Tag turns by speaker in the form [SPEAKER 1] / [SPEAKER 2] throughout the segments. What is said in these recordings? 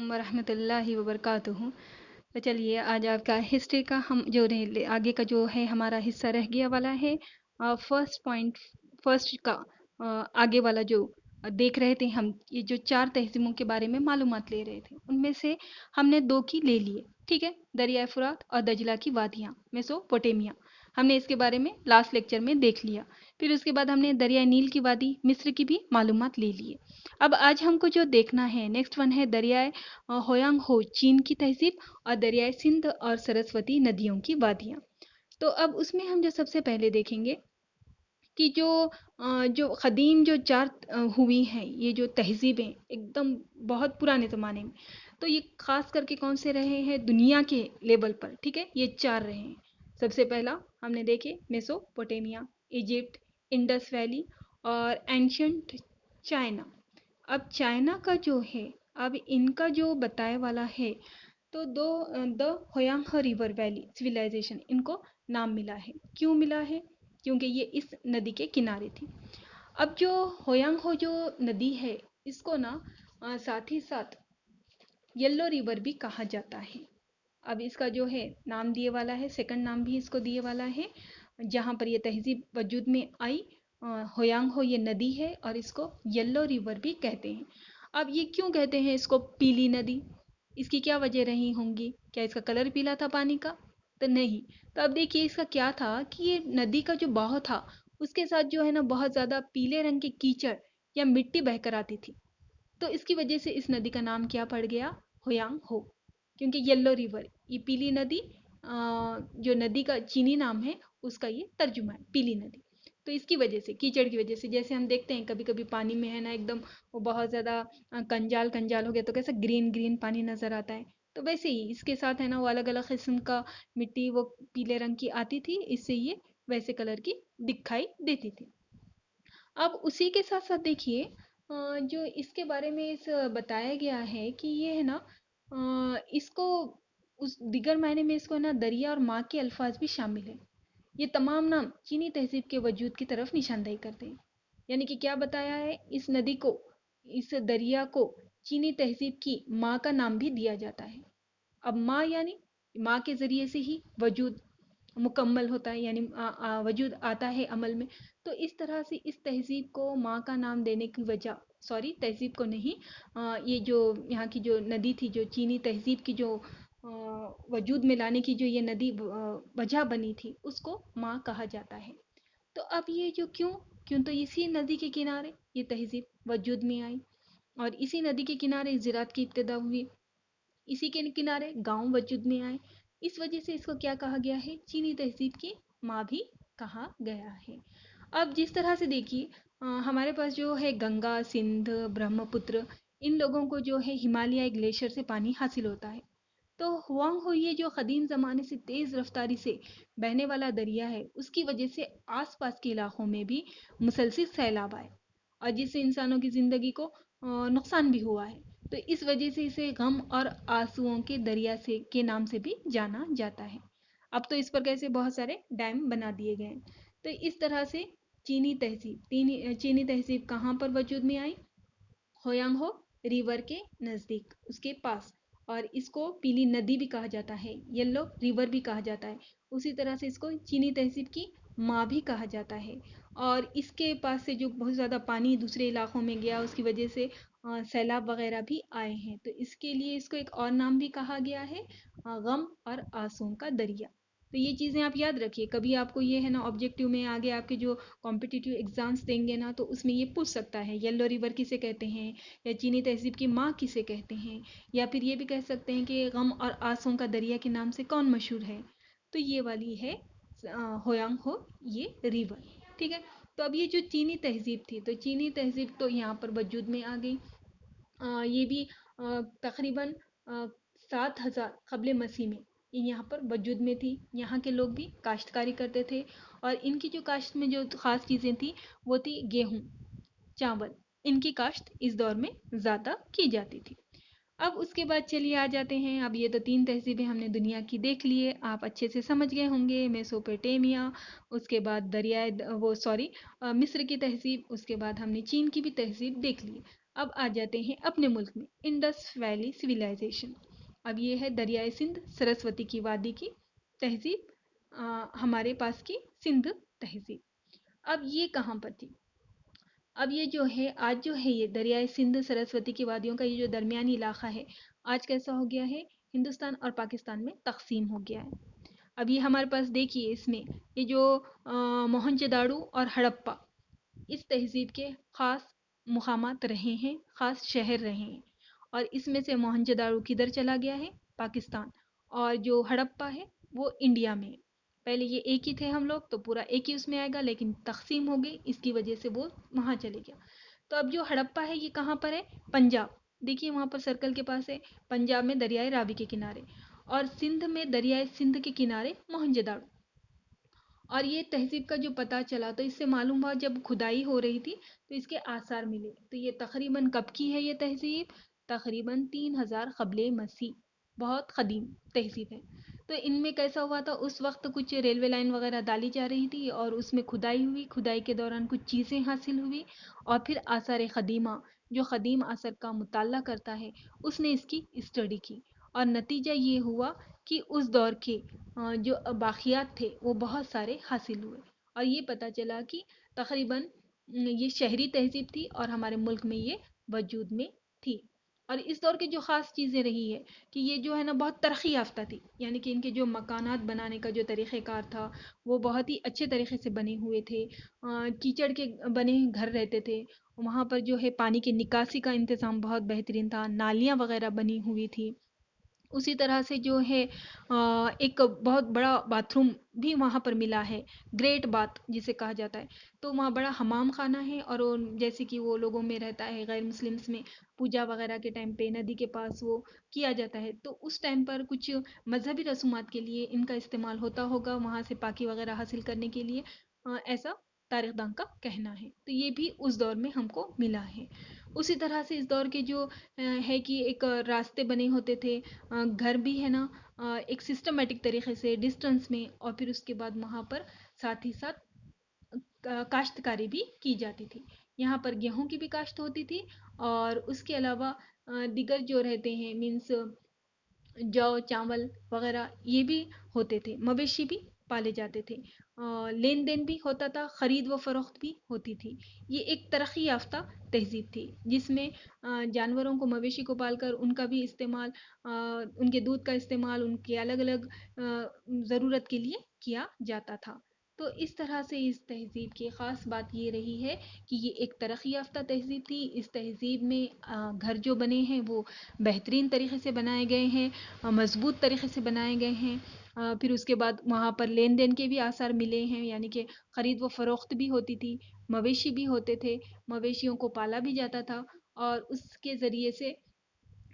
[SPEAKER 1] अलैकुम वरहमतुल्लाहि वबरकातुहू। तो चलिए आज आपका हिस्ट्री का हम जो आगे का जो है हमारा हिस्सा रह गया वाला है। फर्स्ट पॉइंट फर्स्ट का आगे वाला जो देख रहे थे हम, ये जो 4 तहज़ीमों के बारे में मालूमात ले रहे थे, उनमें से हमने 2 की ले लिए। ठीक है, दरियाए फुरात और दजला की वादियाँ, मेसोपोटामिया, हमने इसके बारे में लास्ट लेक्चर में देख लिया। फिर उसके बाद हमने दरियाए नील की वादी, मिस्र की भी मालूमात ले लिए। अब आज हमको जो देखना है नेक्स्ट वन है दरियाए होयांग हो, चीन की तहजीब, और दरियाए सिंध और सरस्वती नदियों की वादियाँ। तो अब उसमें हम जो सबसे पहले देखेंगे कि जो क़दीम जो 4 हुई हैं, ये जो तहज़ीबें एकदम बहुत पुराने ज़माने में, तो ये ख़ास करके कौन से रहे हैं दुनिया के लेवल पर। ठीक है, ये 4 रहे हैं। सबसे पहला हमने देखे मेसोपोटामिया, इजिप्ट, इंडस वैली और एंशियंट चाइना। अब चाइना का जो है, अब इनका जो बताए वाला है, तो द होयांग रिवर वैली सिविलाइजेशन इनको नाम मिला है। क्यों मिला है? क्योंकि ये इस नदी के किनारे थी। अब जो होयांग हो जो नदी है, इसको ना साथ ही साथ येलो रिवर भी कहा जाता है। अब इसका जो है नाम दिए वाला है, सेकंड नाम भी इसको दिए वाला है, जहाँ पर ये तहजीब वजूद में आई। होयांग हो ये नदी है और इसको येलो रिवर भी कहते हैं। अब ये क्यों कहते हैं इसको पीली नदी? इसकी क्या वजह रही होंगी? क्या इसका कलर पीला था पानी का? तो नहीं। तो अब देखिए इसका क्या था कि ये नदी का जो बहाव था, उसके साथ जो है ना बहुत ज़्यादा पीले रंग के कीचड़ या मिट्टी बहकर आती थी। तो इसकी वजह से इस नदी का नाम क्या पड़ गया? होयांग हो। क्योंकि येलो रिवर, ये पीली नदी, जो नदी का चीनी नाम है उसका ये तर्जुमा है, पीली नदी। तो इसकी वजह से, कीचड़ की वजह से, जैसे हम देखते हैं कभी कभी पानी में है ना एकदम वो बहुत ज़्यादा कंजाल कंजाल हो गया तो कैसा ग्रीन ग्रीन पानी नज़र आता है, तो वैसे ही इसके साथ है ना वो अलग अलग किस्म का मिट्टी वो पीले रंग की आती थी, इससे ये वैसे कलर की दिखाई देती थी। अब उसी के साथ साथ देखिए जो इसके बारे में इस बताया गया है कि ये है ना इसको उस दिगर मायने में इसको है ना दरिया और माँ के अल्फाज भी शामिल है। ये तमाम नाम चीनी तहजीब के वजूद की तरफ निशानदेही करते हैं। यानी कि क्या बताया है, इस नदी को, इस दरिया को चीनी तहजीब की माँ का नाम भी दिया जाता है। अब माँ यानी माँ के ज़रिए से ही वजूद मुकम्मल होता है, यानी वजूद आता है अमल में। तो इस तरह से इस तहजीब को माँ का नाम देने की वजह, सॉरी तहजीब को नहीं, ये जो यहाँ की जो नदी थी, जो चीनी तहजीब की जो वजूद में लाने की जो ये नदी वजह बनी थी, उसको माँ कहा जाता है। तो अब ये जो क्यों क्यों तो इसी नदी के किनारे ये तहजीब वजूद में आई, और इसी नदी के किनारे ज़राअत की इब्तिदा हुई, इसी के किनारे गांव वजूद में आए। इस वजह से इसको क्या कहा गया है? चीनी तहजीब की माँ भी कहा गया है। अब जिस तरह से देखिए हमारे पास जो है गंगा, सिंध, ब्रह्मपुत्र, इन लोगों को जो है हिमालय ग्लेशियर से पानी हासिल होता है। तो हुआंग हो ये जो कदीम ज़माने से तेज़ रफ्तारी से बहने वाला दरिया है, उसकी वजह से आसपास के इलाकों में भी मुसलसिल सैलाब आए, और जिससे इंसानों की ज़िंदगी को नुकसान भी हुआ है। तो इस वजह से इसे गम और आंसुओं के दरिया से के नाम से भी जाना जाता है। अब तो इस पर कैसे बहुत सारे डैम बना दिए गए हैं। तो इस तरह से चीनी तहजीब कहाँ पर वजूद में आई? होयांग हो रिवर के नज़दीक, उसके पास। और इसको पीली नदी भी कहा जाता है, येलो रिवर भी कहा जाता है। उसी तरह से इसको चीनी तहजीब की माँ भी कहा जाता है। और इसके पास से जो बहुत ज़्यादा पानी दूसरे इलाकों में गया, उसकी वजह से सैलाब वगैरह भी आए हैं, तो इसके लिए इसको एक और नाम भी कहा गया है, गम और आंसुओं का दरिया। तो ये चीज़ें आप याद रखिए, कभी आपको ये है ना ऑब्जेक्टिव में आगे आपके जो कॉम्पिटिटिव एग्जाम्स देंगे ना, तो उसमें ये पूछ सकता है येलो रिवर किसे कहते हैं, या चीनी तहजीब की माँ किसे कहते हैं, या फिर ये भी कह सकते हैं कि गम और आंसुओं का दरिया के नाम से कौन मशहूर है। तो ये वाली है होयांग हो ये रिवर। ठीक है, तो अब ये जो चीनी तहजीब थी, तो चीनी तहजीब तो यहाँ पर वजूद में आ गई। ये भी तकरीबन 7,000 कबल मसीह में ये यहाँ पर वजूद में थी। यहाँ के लोग भी काश्तकारी करते थे, और इनकी जो काश्त में जो ख़ास चीज़ें थी वो थी गेहूँ, चावल, इनकी काश्त इस दौर में ज़्यादा की जाती थी। अब उसके बाद चलिए आ जाते हैं, अब ये तो 3 तहज़ीबें हमने दुनिया की देख लिए, आप अच्छे से समझ गए होंगे। मेसोपोटामिया, उसके बाद मिस्र की तहज़ीब, उसके बाद हमने चीन की भी तहज़ीब देख ली। اب آ جاتے ہیں اپنے ملک میں انڈس ویلی سویلائزیشن. اب یہ ہے دریائے سندھ سرسوتی کی وادی کی تہذیب، ہمارے پاس کی سندھ تہذیب. اب یہ کہاں پر تھی؟ اب یہ جو ہے آج جو ہے یہ دریائے سندھ سرسوتی کی وادیوں کا یہ جو درمیانی علاقہ ہے آج کیسا ہو گیا ہے؟ ہندوستان اور پاکستان میں تقسیم ہو گیا ہے. اب یہ ہمارے پاس دیکھیے اس میں یہ جو موہنجو داڑو اور ہڑپا اس تہذیب کے خاص مقامات رہے ہیں، خاص شہر رہے ہیں. اور اس میں سے موہنجو داڑو کدھر چلا گیا ہے؟ پاکستان. اور جو ہڑپا ہے وہ انڈیا میں ہے. پہلے یہ ایک ہی تھے ہم لوگ تو پورا ایک ہی اس میں آئے گا، لیکن تقسیم ہو گئی اس کی وجہ سے وہ وہاں چلے گیا. تو اب جو ہڑپا ہے یہ کہاں پر ہے؟ پنجاب. دیکھیے وہاں پر سرکل کے پاس ہے، پنجاب میں دریائے راوی کے کنارے، اور سندھ میں دریائے سندھ کے کنارے موہنجو داڑو. اور یہ تہذیب کا جو پتہ چلا تو اس سے معلوم ہوا جب کھدائی ہو رہی تھی تو اس کے آثار ملے. تو یہ تقریباً کب کی ہے یہ تہذیب؟ تقریباً 3000 قبل مسیح. بہت قدیم تہذیب ہے. تو ان میں کیسا ہوا تھا اس وقت؟ کچھ ریلوے لائن وغیرہ ڈالی جا رہی تھی اور اس میں کھدائی ہوئی، کھدائی کے دوران کچھ چیزیں حاصل ہوئی، اور پھر آثار قدیمہ جو قدیم اثر کا مطالعہ کرتا ہے اس نے اس کی اسٹڈی کی، اور نتیجہ یہ ہوا کہ اس دور کے جو باقیات تھے وہ بہت سارے حاصل ہوئے. اور یہ پتہ چلا کہ تقریباً یہ شہری تہذیب تھی اور ہمارے ملک میں یہ وجود میں تھی. اور اس دور کی جو خاص چیزیں رہی ہے کہ یہ جو ہے نا بہت ترقی یافتہ تھی، یعنی کہ ان کے جو مکانات بنانے کا جو طریقہ کار تھا وہ بہت ہی اچھے طریقے سے بنے ہوئے تھے. کیچڑ کے بنے گھر رہتے تھے. وہاں پر جو ہے پانی کی نکاسی کا انتظام بہت بہترین تھا، نالیاں وغیرہ بنی ہوئی تھی. اسی طرح سے جو ہے ایک بہت بڑا باتھ روم بھی وہاں پر ملا ہے، گریٹ باتھ جسے کہا جاتا ہے. تو وہاں بڑا حمام خانہ ہے، اور جیسے کہ وہ لوگوں میں رہتا ہے غیر مسلمس میں پوجا وغیرہ کے ٹائم پہ ندی کے پاس وہ کیا جاتا ہے، تو اس ٹائم پر کچھ مذہبی رسومات کے لیے ان کا استعمال ہوتا ہوگا وہاں سے پاکی وغیرہ حاصل کرنے کے لیے، ایسا تاریخ دان کا کہنا ہے. تو یہ بھی اس دور میں ہم کو ملا ہے. اسی طرح سے اس دور کے جو ہے کہ ایک راستے بنے ہوتے تھے، گھر بھی ہے نا ایک سسٹمیٹک طریقے سے ڈسٹنس میں، اور پھر اس کے بعد وہاں پر ساتھ ہی ساتھ کاشتکاری بھی کی جاتی تھی. یہاں پر گیہوں کی بھی کاشت ہوتی تھی، اور اس کے علاوہ دیگر جو رہتے ہیں مینس جو چاول وغیرہ یہ بھی ہوتے تھے. مویشی بھی پالے جاتے تھے، لین دین بھی ہوتا تھا، خرید و فروخت بھی ہوتی تھی. یہ ایک ترقی یافتہ تہذیب تھی جس میں جانوروں کو، مویشی کو پال کر ان کا بھی استعمال، ان کے دودھ کا استعمال ان کے الگ الگ ضرورت کے لیے کیا جاتا تھا. تو اس طرح سے اس تہذیب کی خاص بات یہ رہی ہے کہ یہ ایک ترقی یافتہ تہذیب تھی. اس تہذیب میں گھر جو بنے ہیں وہ بہترین طریقے سے بنائے گئے ہیں، مضبوط طریقے سے بنائے گئے ہیں. پھر اس کے بعد وہاں پر لین دین کے بھی آثار ملے ہیں، یعنی کہ خرید و فروخت بھی ہوتی تھی، مویشی بھی ہوتے تھے، مویشیوں کو پالا بھی جاتا تھا، اور اس کے ذریعے سے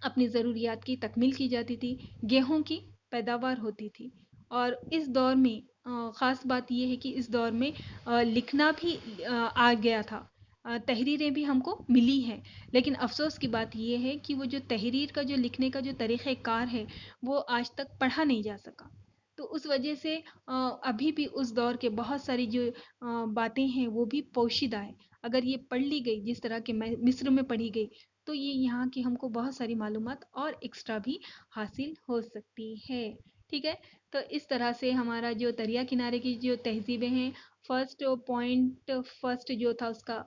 [SPEAKER 1] اپنی ضروریات کی تکمیل کی جاتی تھی، گیہوں کی پیداوار ہوتی تھی. اور اس دور میں خاص بات یہ ہے کہ اس دور میں لکھنا بھی آ گیا تھا، تحریریں بھی ہم کو ملی ہیں. لیکن افسوس کی بات یہ ہے کہ وہ جو تحریر کا جو لکھنے کا جو طریقہ کار ہے وہ آج تک پڑھا نہیں جا سکا. تو اس وجہ سے ابھی بھی اس دور کے بہت ساری جو باتیں ہیں وہ بھی پوشیدہ ہے. اگر یہ پڑھ لی گئی جس طرح کہ مصر میں پڑھی گئی تو یہ یہاں کی ہم کو بہت ساری معلومات اور ایکسٹرا بھی حاصل ہو سکتی ہے. ٹھیک ہے. تو اس طرح سے ہمارا جو دریا کنارے کی جو تہذیبیں ہیں، فرسٹ پوائنٹ فرسٹ جو تھا اس کا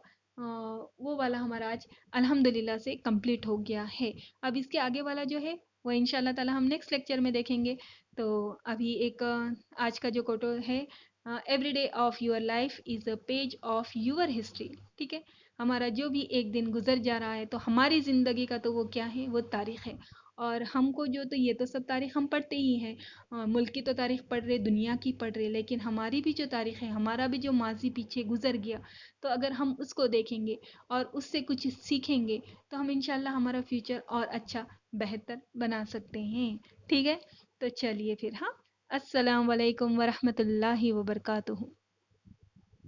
[SPEAKER 1] وہ والا ہمارا آج الحمدللہ سے کمپلیٹ ہو گیا ہے. اب اس کے آگے والا جو ہے وہ انشاءاللہ تعالی ہم نیکسٹ لیکچر میں دیکھیں گے. تو ابھی ایک آج کا جو کوٹو ہے، every day of your life is a page of your history. ٹھیک ہے. ہمارا جو بھی ایک دن گزر جا رہا ہے تو ہماری زندگی کا تو وہ کیا ہے، وہ تاریخ ہے. اور ہم کو جو تو یہ تو سب تاریخ ہم پڑھتے ہی ہیں، ملک کی تو تاریخ پڑھ رہے، دنیا کی پڑھ رہے، لیکن ہماری بھی جو تاریخ ہے، ہمارا بھی جو ماضی پیچھے گزر گیا، تو اگر ہم اس کو دیکھیں گے اور اس سے کچھ سیکھیں گے تو ہم انشاءاللہ ہمارا فیوچر اور اچھا بہتر بنا سکتے ہیں. ٹھیک ہے. تو چلیے پھر، ہاں، السلام علیکم ورحمۃ اللہ وبرکاتہ.